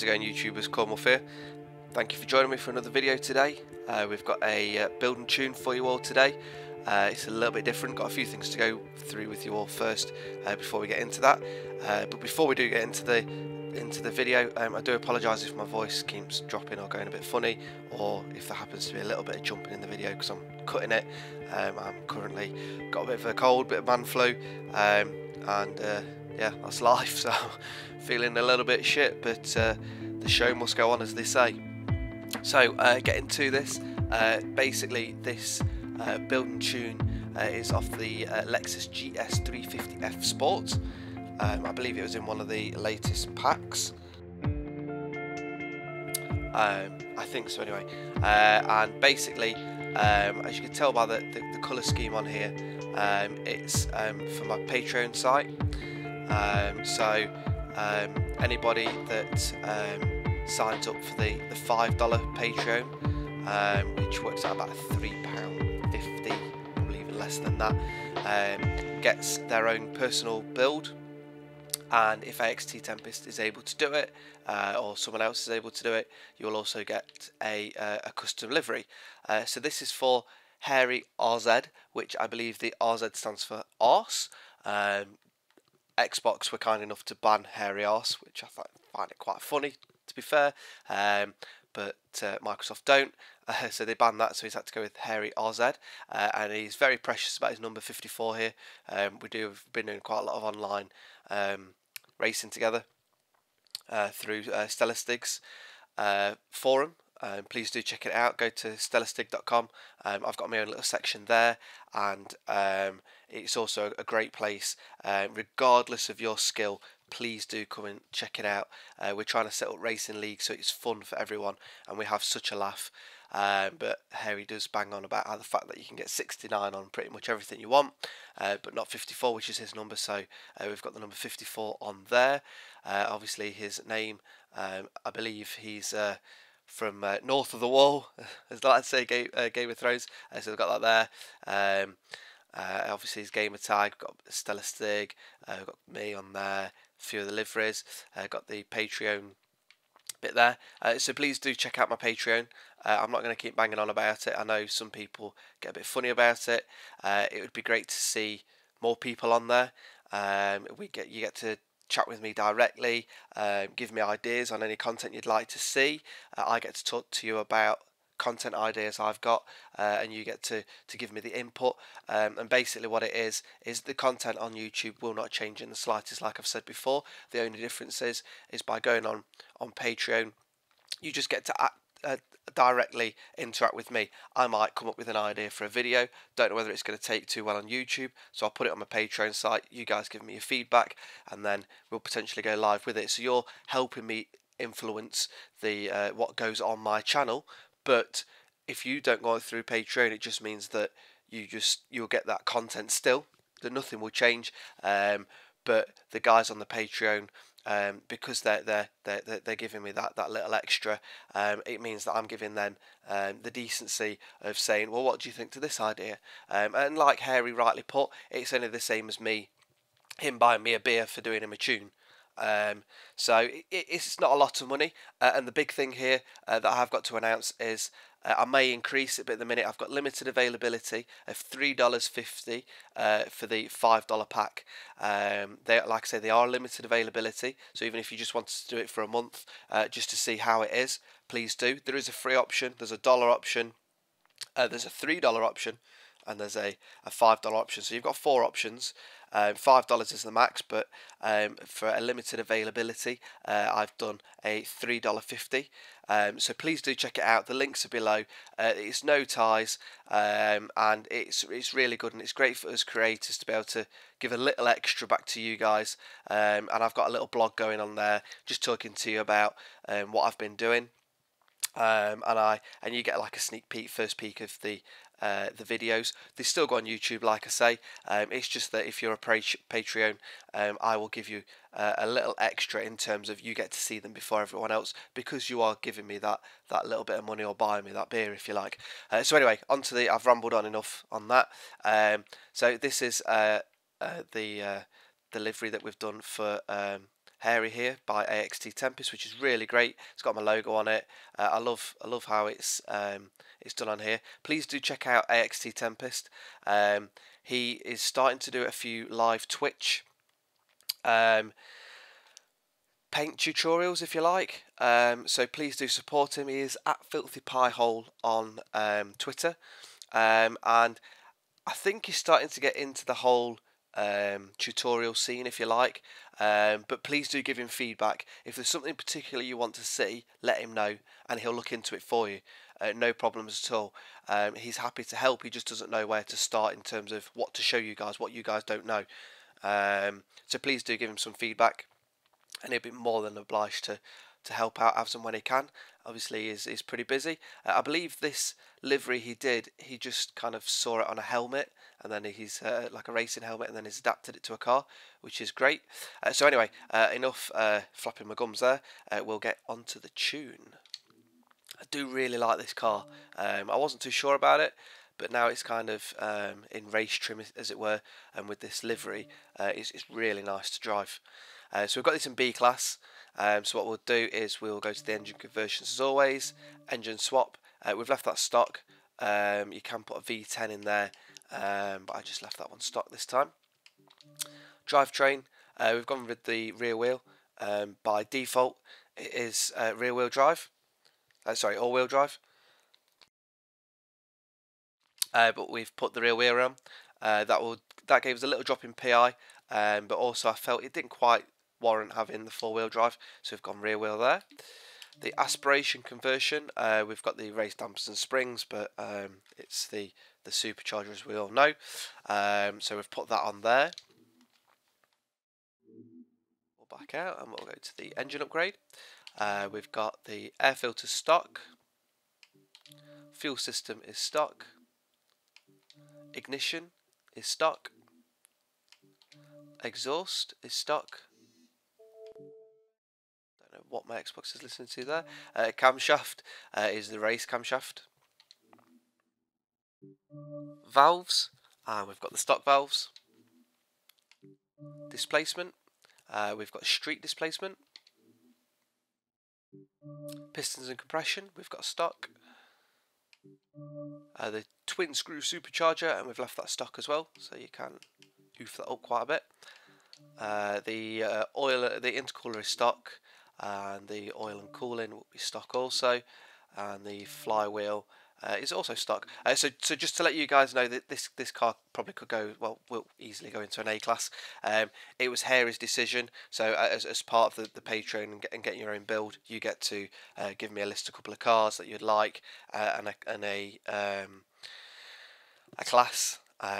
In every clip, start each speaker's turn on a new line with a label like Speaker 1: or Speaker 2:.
Speaker 1: How's it going, YouTubers? Cornwolf here. Thank you for joining me for another video today. We've got a build and tune for you all today. It's a little bit different, got a few things to go through with you all first before we get into that. But before we do get into the video, I do apologise if my voice keeps dropping or going a bit funny, or if there happens to be a little bit of jumping in the video because I'm cutting it. I'm currently got a bit of a cold, bit of man flu, and yeah, that's life, so feeling a little bit shit, but the show must go on, as they say. So getting to this, basically this build and tune is off the Lexus GS350 Sport. I believe it was in one of the latest packs. I think so anyway. And basically, as you can tell by the colour scheme on here, it's for my Patreon site. So anybody that signs up for the $5 Patreon, which works out about £3.50, probably even less than that, gets their own personal build. And if AXT Tempest is able to do it, or someone else is able to do it, you'll also get a custom livery. So this is for Hairy RZ, which I believe the RZ stands for arse. Xbox were kind enough to ban Hairy Arse, which I find it quite funny, to be fair, but Microsoft don't, so they banned that, so he's had to go with Hairy RZ, and he's very precious about his number 54 here. We've been doing quite a lot of online racing together through Stellastig's forum. Please do check it out. Go to stellastig.com. I've got my own little section there, and it's also a great place. Regardless of your skill, please do come and check it out. We're trying to set up racing leagues so it's fun for everyone, and we have such a laugh. But Harry does bang on about the fact that you can get 69 on pretty much everything you want, but not 54, which is his number. So we've got the number 54 on there. Obviously his name, I believe he's from north of the wall, as I like to say, Game of Thrones. So we've got that there. Obviously his gamer tag, got Stellastig, we've got me on there, a few of the liveries, got the Patreon bit there. So please do check out my Patreon. I'm not going to keep banging on about it. I know some people get a bit funny about it. It would be great to see more people on there. You get to chat with me directly, give me ideas on any content you'd like to see. I get to talk to you about content ideas I've got, and you get to give me the input, and basically what it is the content on YouTube will not change in the slightest, like I've said before. The only difference is by going on Patreon, you just get to directly interact with me. I might come up with an idea for a video, don't know whether it's going to take too well on YouTube, so I'll put it on my Patreon site. You guys give me your feedback, and then we'll potentially go live with it. So you're helping me influence the what goes on my channel. But if you don't go through Patreon, it just means that you'll get that content still. That nothing will change. But the guys on the Patreon, because they're giving me that little extra, it means that I'm giving them the decency of saying, well, what do you think to this idea? And like Harry rightly put, it's only the same as him buying me a beer for doing him a tune. So it's not a lot of money, and the big thing here that I have got to announce is I may increase it, but at the minute I've got limited availability of $3.50 for the $5 pack. Like I say, they are limited availability, so even if you just wanted to do it for a month just to see how it is, please do. There is a free option, there's a $1 option, there's a $3 option, and there's a $5 option. So you've got 4 options. $5 is the max, but for a limited availability, I've done a $3.50. So please do check it out. The links are below. It's no ties, and it's really good, and it's great for us creators to be able to give a little extra back to you guys. And I've got a little blog going on there, just talking to you about what I've been doing. And you get like a first peek of the videos. They still go on YouTube, like I say. It's just that if you're a Patreon, I will give you a little extra in terms of you get to see them before everyone else, because you are giving me that little bit of money, or buying me that beer, if you like. So anyway, I've rambled on enough on that. So this is the livery that we've done for Hairy here by AXT Tempest, which is really great. It's got my logo on it. I love how it's done on here. Please do check out AXT Tempest. He is starting to do a few live Twitch paint tutorials, if you like. So please do support him. He is at Filthy Pie Hole on Twitter, and I think he's starting to get into the whole tutorial scene, if you like. But please do give him feedback. If there's something particular you want to see, let him know, and he'll look into it for you. No problems at all. He's happy to help. He just doesn't know where to start in terms of what to show you guys, what you guys don't know. So please do give him some feedback, and he'll be more than obliged to help out as and when he can. Obviously he's pretty busy. I believe this livery he just kind of saw it on a helmet, and then he's like a racing helmet, and then he's adapted it to a car, which is great. So anyway, enough flopping my gums there. We'll get onto the tune. I do really like this car. I wasn't too sure about it, but now it's kind of in race trim, as it were, and with this livery, it's really nice to drive. So we've got this in B class. So what we'll do is we'll go to the engine conversions as always, engine swap. We've left that stock. You can put a V10 in there, but I just left that one stock this time. Drivetrain, we've gone with the rear wheel. By default, it is rear wheel drive. Sorry, all wheel drive. But we've put the rear wheel on. That gave us a little drop in PI, but also I felt it didn't quite warrant having the four-wheel drive, so we've gone rear wheel there. The aspiration conversion, we've got the race dampers and springs, but it's the supercharger, as we all know. So we've put that on there. We'll back out and we'll go to the engine upgrade. We've got the air filter stock, fuel system is stock, ignition is stock, exhaust is stock. Don't know what my Xbox is listening to there. Camshaft is the race camshaft. Valves, we've got the stock valves. Displacement, we've got street displacement. Pistons and compression, we've got stock. The twin screw supercharger, and we've left that stock as well, so you can oof that up quite a bit. The intercooler is stock, and the oil and cooling will be stock also, and the flywheel is also stock. So just to let you guys know that this car probably could go, well, will easily go into an A class. It was Harry's decision, so as part of the Patreon and getting your own build, you get to give me a list of a couple of cars that you'd like, and a class.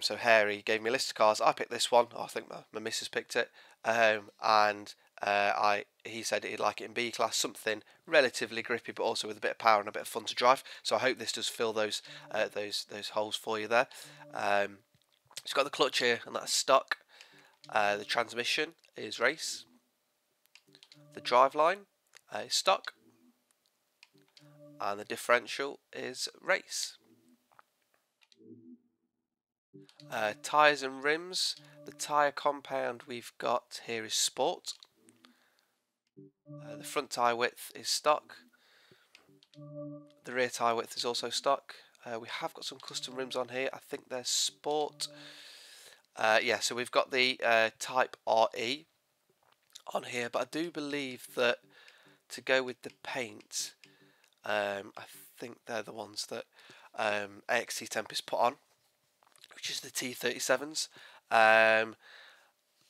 Speaker 1: So Harry gave me a list of cars. I picked this one. I think my missus picked it, and he said he'd like it in B class, something relatively grippy but also with a bit of power and a bit of fun to drive. So I hope this does fill those holes for you there. It's got the clutch here, and that's stock. The transmission is race. The driveline is stock, and the differential is race. Tyres and rims. The tyre compound we've got here is sport. The front tyre width is stock. The rear tyre width is also stock. We have got some custom rims on here. I think they're sport. Yeah, so we've got the Type RE on here, but I do believe that to go with the paint, I think they're the ones that AXT Tempest put on, which is the T37s.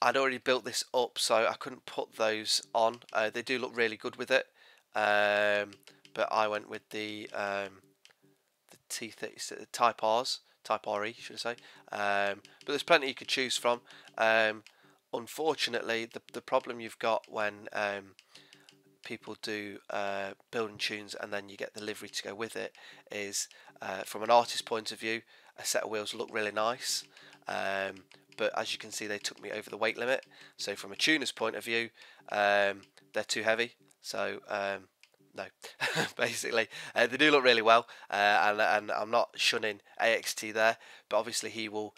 Speaker 1: I'd already built this up, so I couldn't put those on. They do look really good with it, but I went with the T30 Type R's, Type RE, should I say. But there's plenty you could choose from. Unfortunately, the problem you've got when people do building tunes and then you get the livery to go with it is, from an artist's point of view, a set of wheels look really nice, but as you can see, they took me over the weight limit. So from a tuner's point of view, they're too heavy. So no, basically they do look really well, and I'm not shunning AXT there, but obviously he will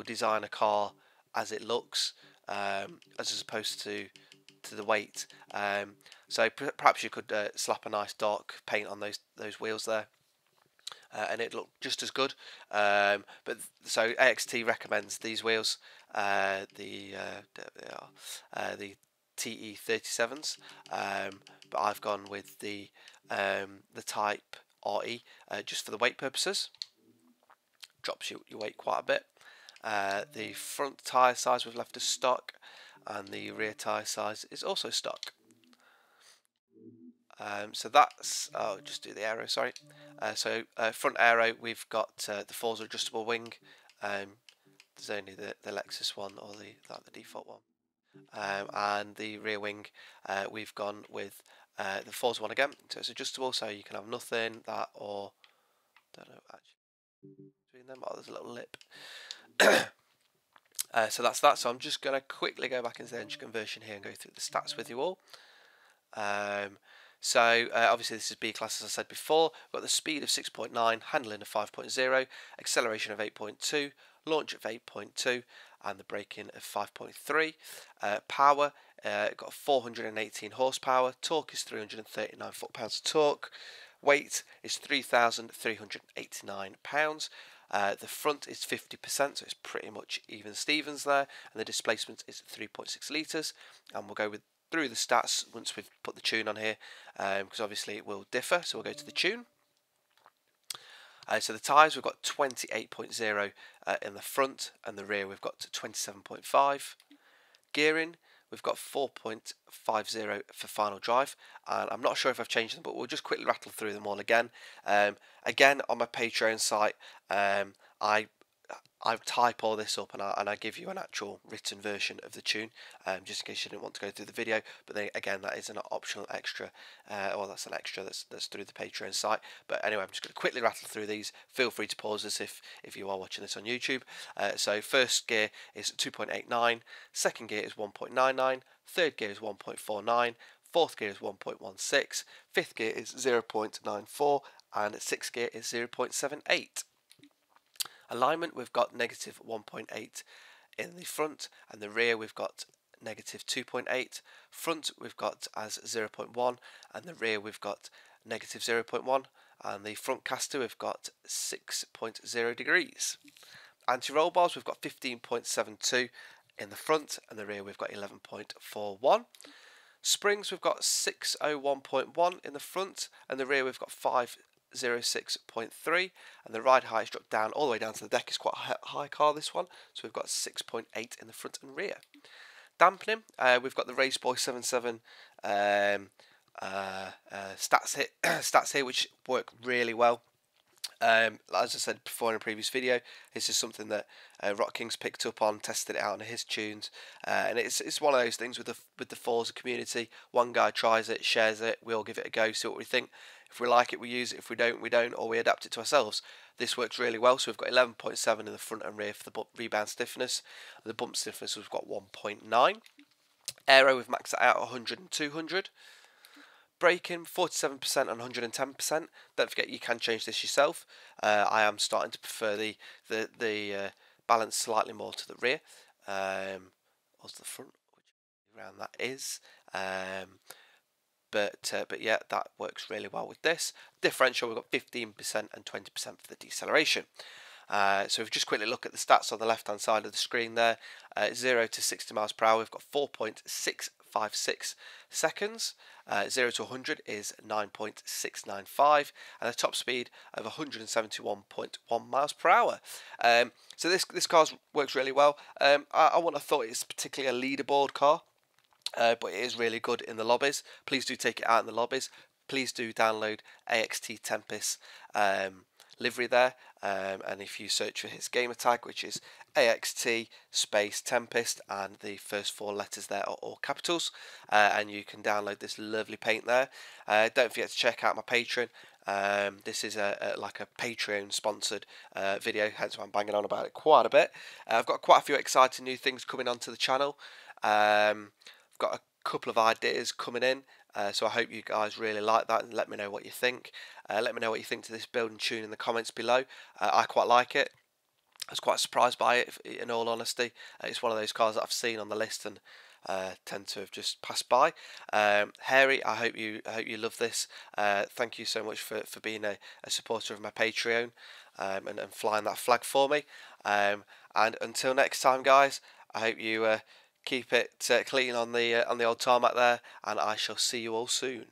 Speaker 1: design a car as it looks, as opposed to to the weight. So perhaps you could slap a nice dark paint on those wheels there. And it looked just as good. But so AXT recommends these wheels, the TE37s, but I've gone with the Type RE just for the weight purposes. Drops your weight quite a bit. The front tyre size we've left as stock, and the rear tyre size is also stock. So that's, just do the aero, sorry. So front aero, we've got the Forza adjustable wing. There's only the Lexus one, or the default one. And the rear wing, we've gone with the Forza one again. So it's adjustable, so you can have nothing, that, or, don't know, actually, between them, oh, there's a little lip. So that's that. So I'm just going to quickly go back into the engine conversion here and go through the stats with you all. So obviously this is B class, as I said before. We've got the speed of 6.9, handling of 5.0, acceleration of 8.2, launch of 8.2, and the braking of 5.3. Power, got 418 horsepower. Torque is 339 foot-pounds of torque. Weight is 3,389 pounds. The front is 50%, so it's pretty much even Stevens there, and the displacement is 3.6 litres. And we'll go through the stats once we've put the tune on here, because obviously it will differ. So we'll go to the tune. So the tyres, we've got 28.0 in the front, and the rear we've got 27.5. Gearing, we've got 4.50 for final drive, and I'm not sure if I've changed them, but we'll just quickly rattle through them all again. Again, on my Patreon site, I type all this up and I give you an actual written version of the tune, just in case you didn't want to go through the video. But then again, that is an optional extra, or that's an extra that's through the Patreon site. But anyway, I'm just going to quickly rattle through these. Feel free to pause this if you are watching this on YouTube. So first gear is 2.89, second gear is 1.99, third gear is 1.49, fourth gear is 1.16, fifth gear is 0.94, and sixth gear is 0.78. Alignment, we've got negative 1.8 in the front, and the rear we've got negative 2.8. Front we've got as 0.1, and the rear we've got negative 0.1, and the front caster we've got 6.0 degrees. Anti-roll bars, we've got 15.72 in the front, and the rear we've got 11.41. Springs, we've got 601.1 in the front, and the rear we've got 506.3, and the ride height is dropped down all the way down to the deck. It's quite a high car, this one, so we've got 6.8 in the front and rear. Dampening, we've got the Raceboy 77 stats here, which work really well. As I said before in a previous video, this is something that Rock King's picked up on, tested it out on his tunes, and it's one of those things with the Forza community. One guy tries it, shares it, we all give it a go, see what we think. If we like it, we use it. If we don't, we don't, or we adapt it to ourselves. This works really well. So we've got 11.7 in the front and rear for the rebound stiffness. The bump stiffness, we've got 1.9. Aero, we've maxed it out at 100 and 200. Braking, 47% and 110%. Don't forget you can change this yourself. I am starting to prefer the balance slightly more to the rear, or to the front, which around that is. But yeah, that works really well with this. Differential, we've got 15% and 20% for the deceleration. So if we just quickly look at the stats on the left hand side of the screen there, 0 to 60 miles per hour, we've got 4.656 seconds. 0 to 100 is 9.695, and a top speed of 171.1 miles per hour. So this car works really well. I wouldn't have thought it's particularly a leaderboard car, but it is really good in the lobbies. Please do take it out in the lobbies. Please do download AXT Tempest livery there, and if you search for his gamer tag, which is AXT space Tempest, and the first 4 letters there are all capitals, and you can download this lovely paint there. Don't forget to check out my Patreon. This is like a Patreon sponsored video, hence why I'm banging on about it quite a bit. I've got quite a few exciting new things coming onto the channel. I've got a couple of ideas coming in, so I hope you guys really like that, and let me know what you think. Let me know what you think to this build and tune in the comments below. I quite like it. I was quite surprised by it, in all honesty. It's one of those cars that I've seen on the list and tend to have just passed by. Harry, I hope you love this. Thank you so much for being a supporter of my Patreon, and flying that flag for me. And until next time, guys, I hope you keep it clean on the old tarmac there, and I shall see you all soon.